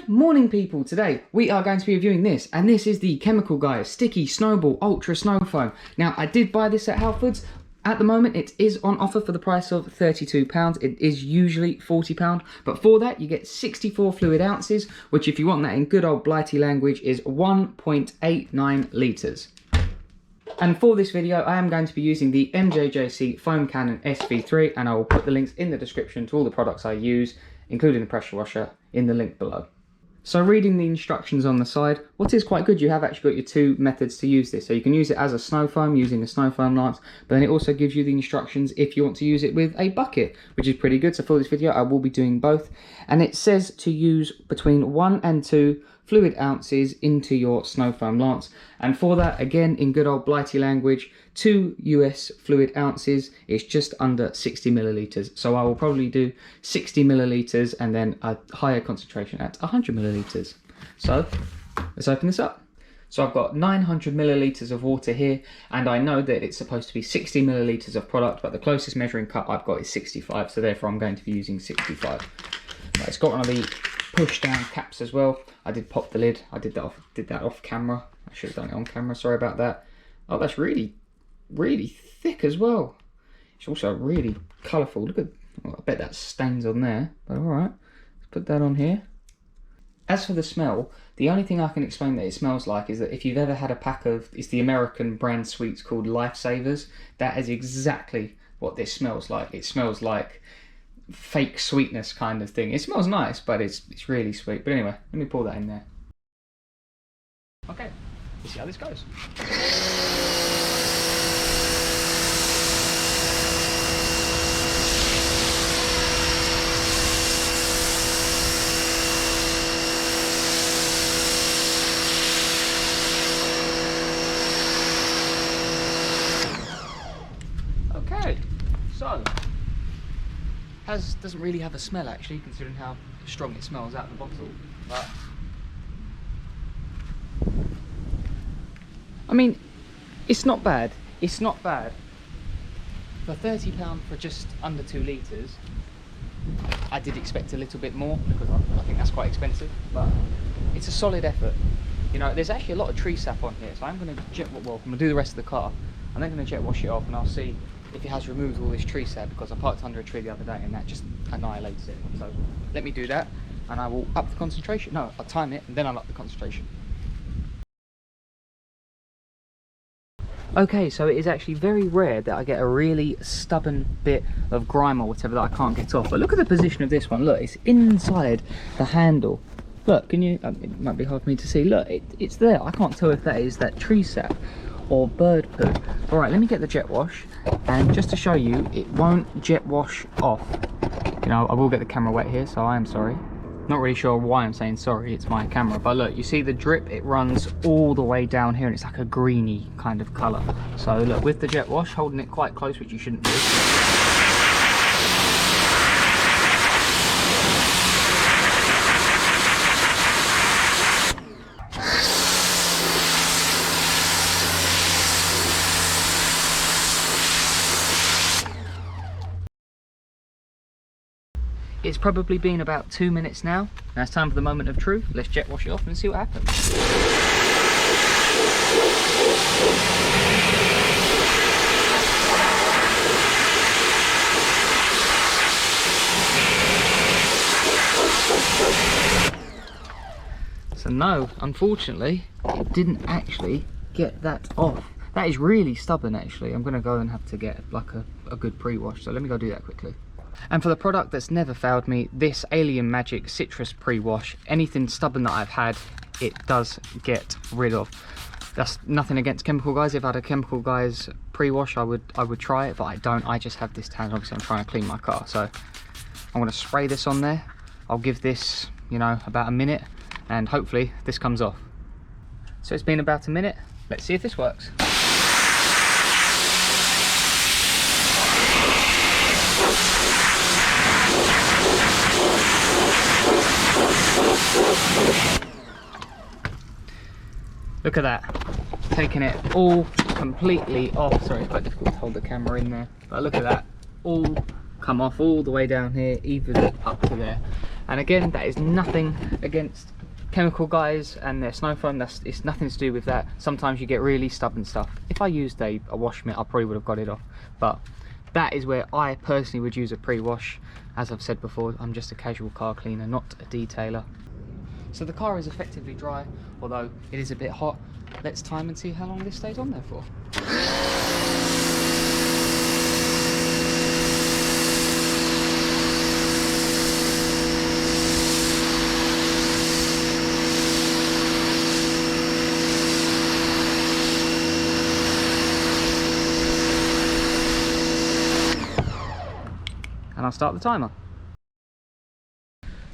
Good morning, people. Today we are going to be reviewing this, and this is the Chemical Guys Sticky Snowball Ultra Snow Foam. Now, I did buy this at Halfords. At the moment, it is on offer for the price of £32. It is usually £40, but for that, you get 64 fluid ounces, which, if you want that in good old Blighty language, is 1.89 litres. And for this video, I am going to be using the MJJC Foam Cannon SV3, and I will put the links in the description to all the products I use, including the pressure washer, in the link below. So reading the instructions on the side, what is quite good, you have actually got your two methods to use this. So you can use it as a snow foam using a snow foam lance, but then it also gives you the instructions if you want to use it with a bucket, which is pretty good. So for this video, I will be doing both. And it says to use between 1 and 2 fluid ounces into your snow foam lance. And for that, again, in good old Blighty language, 2 US fluid ounces is just under 60 millilitres. So I will probably do 60 millilitres and then a higher concentration at 100 millilitres. So let's open this up. So I've got 900 millilitres of water here, and I know that it's supposed to be 60 millilitres of product, but the closest measuring cup I've got is 65, so therefore I'm going to be using 65. Right, it's got one of the push down caps as well. I did pop the lid. I did that off camera. I should have done it on camera, sorry about that. Oh, that's really thick as well. It's also really colourful. Look at, well, I bet that stains on there, but all right, let's put that on here. As for the smell, the only thing I can explain that it smells like is that if you've ever had a pack of, it's the American brand sweets called Lifesavers, that is exactly what this smells like. It smells like fake sweetness kind of thing. It smells nice, but it's really sweet. But anyway, let me pour that in there. Okay, let's see how this goes. Okay, so doesn't really have a smell actually, considering how strong it smells out of the bottle. But I mean, it's not bad. It's not bad. For £30 for just under 2 litres, I did expect a little bit more because I think that's quite expensive. But it's a solid effort. You know, there's actually a lot of tree sap on here, so I'm going to I'm going to do the rest of the car. I'm then going to jet wash it off, and I'll see if it has removed all this tree sap, because I parked under a tree the other day and that just annihilates it. So let me do that, and I will up the concentration. No, I'll time it and then I'll up the concentration. Okay, so it is actually very rare that I get a really stubborn bit of grime or whatever that I can't get off. But look at the position of this one. Look, it's inside the handle. Look, can you, it might be hard for me to see. Look, it's there. I can't tell if that is that tree sap or bird poo. All right, let me get the jet wash, and just to show you, it won't jet wash off. You know, I will get the camera wet here, so I am sorry. Not really sure why I'm saying sorry, it's my camera, but look, you see the drip, it runs all the way down here, and it's like a greeny kind of colour. So look, with the jet wash, holding it quite close, which you shouldn't do. It's probably been about 2 minutes now. Now it's time for the moment of truth. Let's jet wash it off and see what happens. So no, unfortunately, it didn't actually get that off. That is really stubborn actually. I'm gonna go and have to get like a good pre-wash. So let me go do that quickly. And for the product that's never failed me, this Alien Magic Citrus Pre-Wash, anything stubborn that I've had, it does get rid of. That's nothing against Chemical Guys. If I had a Chemical Guys pre-wash, I would try it, but I don't. I just have this tan. Obviously, I'm trying to clean my car. So I'm going to spray this on there. I'll give this, you know, about a minute, and hopefully this comes off. So it's been about a minute. Let's see if this works. Look at that, taking it all completely off. Sorry, it's quite difficult to hold the camera in there, but look at that, all come off all the way down here, even up to there. And again, that is nothing against chemical guys and their snow foam, it's nothing to do with that. Sometimes you get really stubborn stuff. If I used a wash mitt, I probably would have got it off, but that is where I personally would use a pre-wash. As I've said before, I'm just a casual car cleaner, not a detailer. So the car is effectively dry, although it is a bit hot. Let's time and see how long this stays on there for. And I'll start the timer.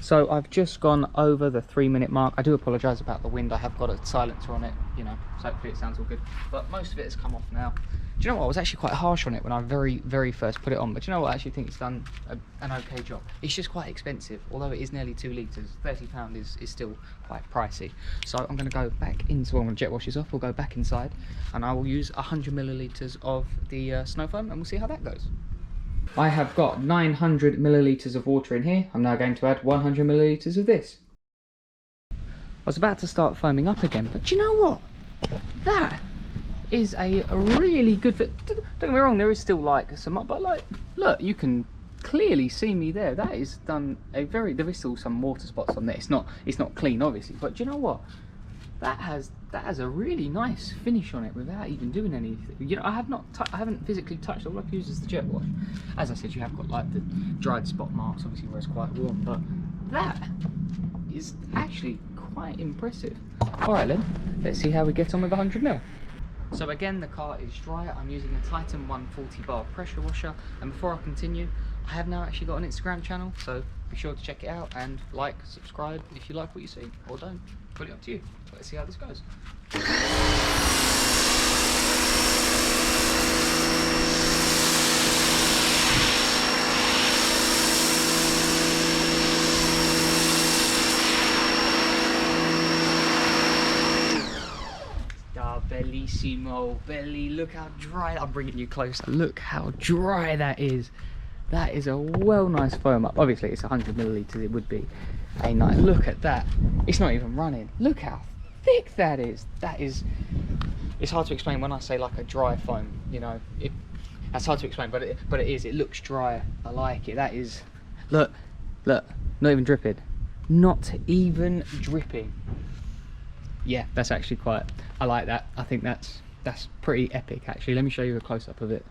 So I've just gone over the 3-minute mark. I do apologise about the wind. I have got a silencer on it, you know, so hopefully it sounds all good. But most of it has come off now. Do you know what? I was actually quite harsh on it when I very first put it on. But do you know what? I actually think it's done an okay job. It's just quite expensive. Although it is nearly 2 litres, £30 is still quite pricey. So I'm going to go back into, I'm going to jet wash this off. We'll go back inside and I will use 100 millilitres of the snow foam and we'll see how that goes. I have got 900 millilitres of water in here. I'm now going to add 100 millilitres of this. I was about to start foaming up again, but do you know what? That is a really good fit. Don't get me wrong, there is still like some, but like, look, you can clearly see me there. That is done a very, there is still some water spots on there. It's not clean, obviously, but do you know what? That has a really nice finish on it without even doing anything. You know, I haven't physically touched. All I've used is the jet wash. As I said, you have got like the dried spot marks, obviously where it's quite warm, but that is actually quite impressive. All right then, let's see how we get on with 100 ml. So again, the car is dry. I'm using a Titan 140 bar pressure washer, and before I continue, I have now actually got an Instagram channel, so be sure to check it out and like, subscribe if you like what you see, or don't. Fully up to you. Let's see how this goes. Bellissimo, belly, look how dry. I'm bringing you closer. Look how dry that is. That is a well nice foam up. Obviously it's 100 millilitres, it would be a nice, look at that. It's not even running. Look how thick that is. It's hard to explain when I say like a dry foam, you know. That's hard to explain, but it is. It looks dry. I like it. That is, look, not even dripping. Not even dripping. Yeah, that's actually quite, I like that. I think that's pretty epic actually. Let me show you a close-up of it.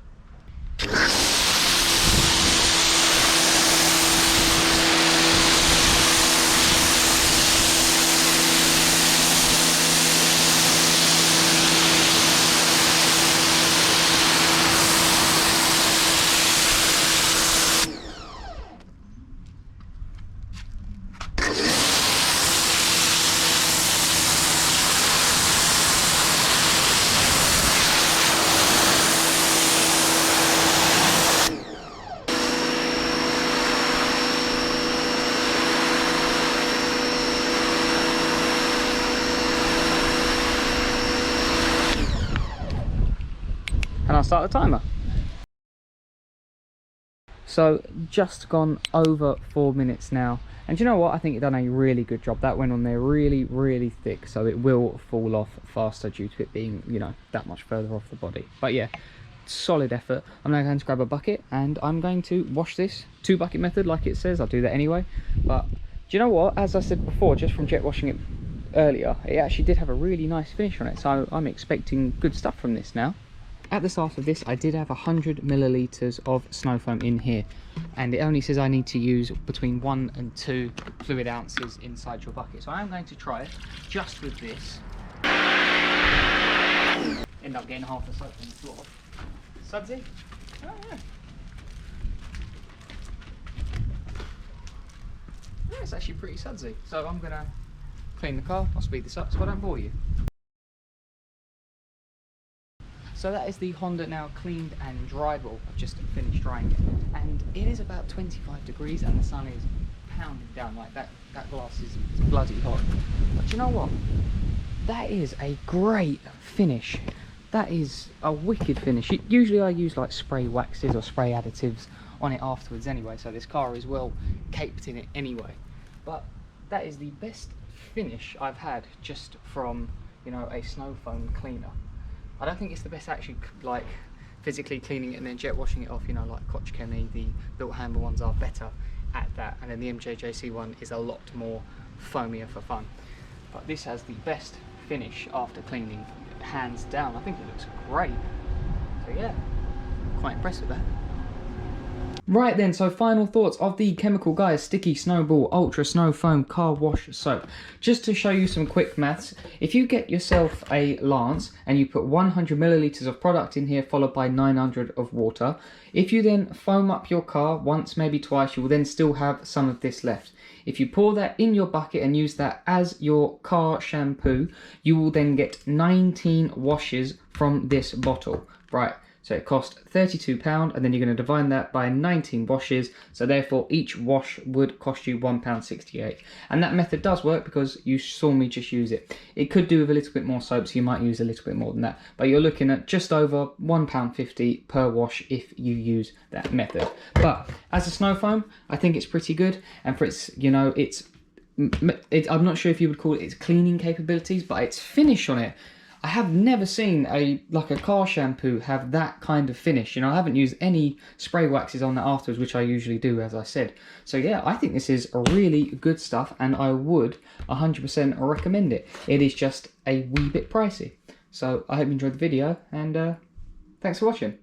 And I'll start the timer. So just gone over 4 minutes now, and you know what, I think it done a really good job. That went on there really thick, so it will fall off faster due to it being, you know, that much further off the body. But yeah, solid effort. I'm now going to grab a bucket and I'm going to wash this 2-bucket method like it says. I'll do that anyway, but do you know what, as I said before, just from jet washing it earlier, it actually did have a really nice finish on it, so I'm expecting good stuff from this now. At the start of this, I did have 100 millilitres of snow foam in here, and it only says I need to use between 1 and 2 fluid ounces inside your bucket. So I am going to try it just with this. End up getting half the soap on the floor. Sudsy? Oh yeah. Yeah, it's actually pretty sudsy. So I'm gonna clean the car. I'll speed this up so I don't bore you. So that is the Honda now cleaned and dried. Well, I've just finished drying it, and it is about 25 degrees and the sun is pounding down like that. That glass is bloody hot. But you know what? That is a great finish. That is a wicked finish. Usually I use like spray waxes or spray additives on it afterwards anyway, so this car is well caped in it anyway. But that is the best finish I've had just from, you know, a snow foam cleaner. I don't think it's the best actually, like physically cleaning it and then jet washing it off. You know, like Koch Chemie, the built handle ones are better at that, and then the MJJC one is a lot more foamier for fun. But this has the best finish after cleaning, hands down. I think it looks great. So yeah, quite impressed with that. Right then, so final thoughts of the Chemical Guys Sticky Snowball Ultra Snow Foam Car Wash Soap. Just to show you some quick maths, if you get yourself a Lance and you put 100 millilitres of product in here followed by 900 of water, if you then foam up your car once, maybe twice, you will then still have some of this left. If you pour that in your bucket and use that as your car shampoo, you will then get 19 washes from this bottle. Right. So it cost £32, and then you're going to divide that by 19 washes, so therefore each wash would cost you £1.68. And that method does work because you saw me just use it. It could do with a little bit more soap, so you might use a little bit more than that. But you're looking at just over £1.50 per wash if you use that method. But as a snow foam, I think it's pretty good, and for its, you know, I'm not sure if you would call it its cleaning capabilities, but its finish on it, I have never seen a car shampoo have that kind of finish. You know, I haven't used any spray waxes on that afterwards, which I usually do, as I said. So yeah, I think this is really good stuff, and I would 100% recommend it. It is just a wee bit pricey. So I hope you enjoyed the video, and thanks for watching.